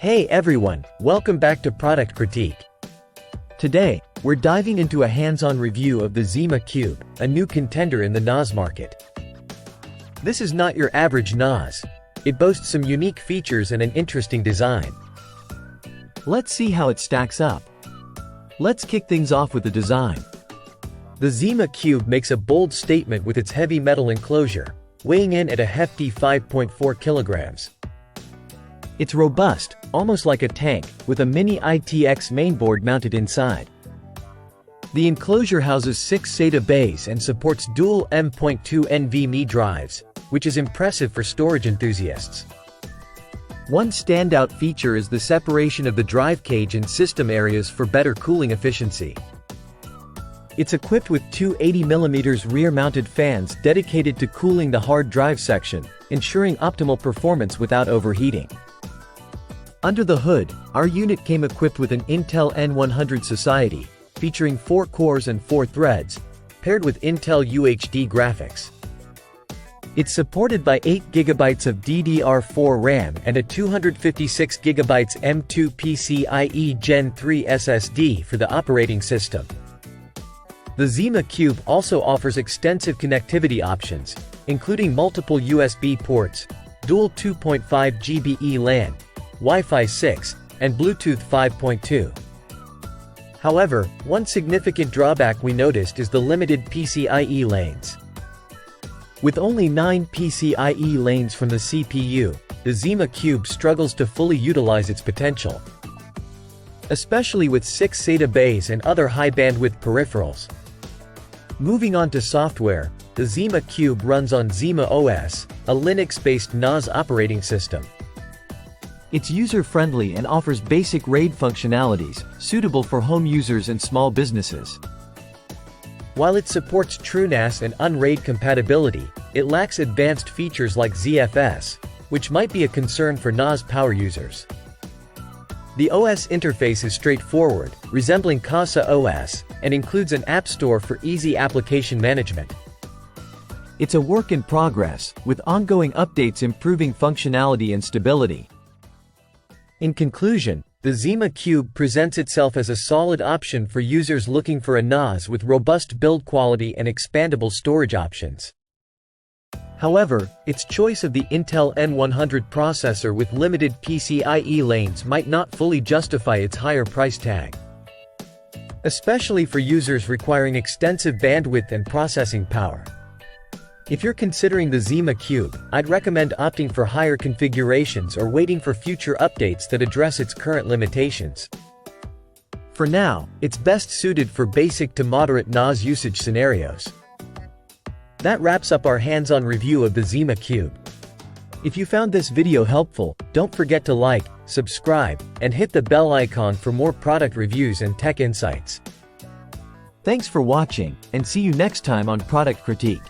Hey everyone, welcome back to Product Critique. Today, we're diving into a hands-on review of the Zimacube, a new contender in the NAS market. This is not your average NAS. It boasts some unique features and an interesting design. Let's see how it stacks up. Let's kick things off with the design. The Zimacube makes a bold statement with its heavy metal enclosure, weighing in at a hefty 5.4 kilograms. It's robust, almost like a tank, with a mini ITX mainboard mounted inside. The enclosure houses 6 SATA bays and supports dual M.2 NVMe drives, which is impressive for storage enthusiasts. One standout feature is the separation of the drive cage and system areas for better cooling efficiency. It's equipped with two 80mm rear-mounted fans dedicated to cooling the hard drive section, ensuring optimal performance without overheating. Under the hood, our unit came equipped with an Intel N100 Society, featuring 4 cores and 4 threads, paired with Intel UHD graphics. It's supported by 8GB of DDR4 RAM and a 256GB M.2 PCIe Gen 3 SSD for the operating system. The Zimacube also offers extensive connectivity options, including multiple USB ports, dual 2.5 GBE LAN, Wi-Fi 6, and Bluetooth 5.2. However, one significant drawback we noticed is the limited PCIe lanes. With only 9 PCIe lanes from the CPU, the Zimacube struggles to fully utilize its potential, especially with 6 SATA bays and other high-bandwidth peripherals. Moving on to software, the Zimacube runs on Zima OS, a Linux-based NAS operating system. It's user-friendly and offers basic RAID functionalities, suitable for home users and small businesses. While it supports TrueNAS and UnRAID compatibility, it lacks advanced features like ZFS, which might be a concern for NAS power users. The OS interface is straightforward, resembling Casa OS, and includes an app store for easy application management. It's a work in progress, with ongoing updates improving functionality and stability. In conclusion, the Zimacube presents itself as a solid option for users looking for a NAS with robust build quality and expandable storage options. However, its choice of the Intel N100 processor with limited PCIe lanes might not fully justify its higher price tag, especially for users requiring extensive bandwidth and processing power. If you're considering the Zimacube, I'd recommend opting for higher configurations or waiting for future updates that address its current limitations. For now, it's best suited for basic to moderate NAS usage scenarios. That wraps up our hands-on review of the Zimacube. If you found this video helpful, don't forget to like, subscribe, and hit the bell icon for more product reviews and tech insights. Thanks for watching, and see you next time on Product Critique.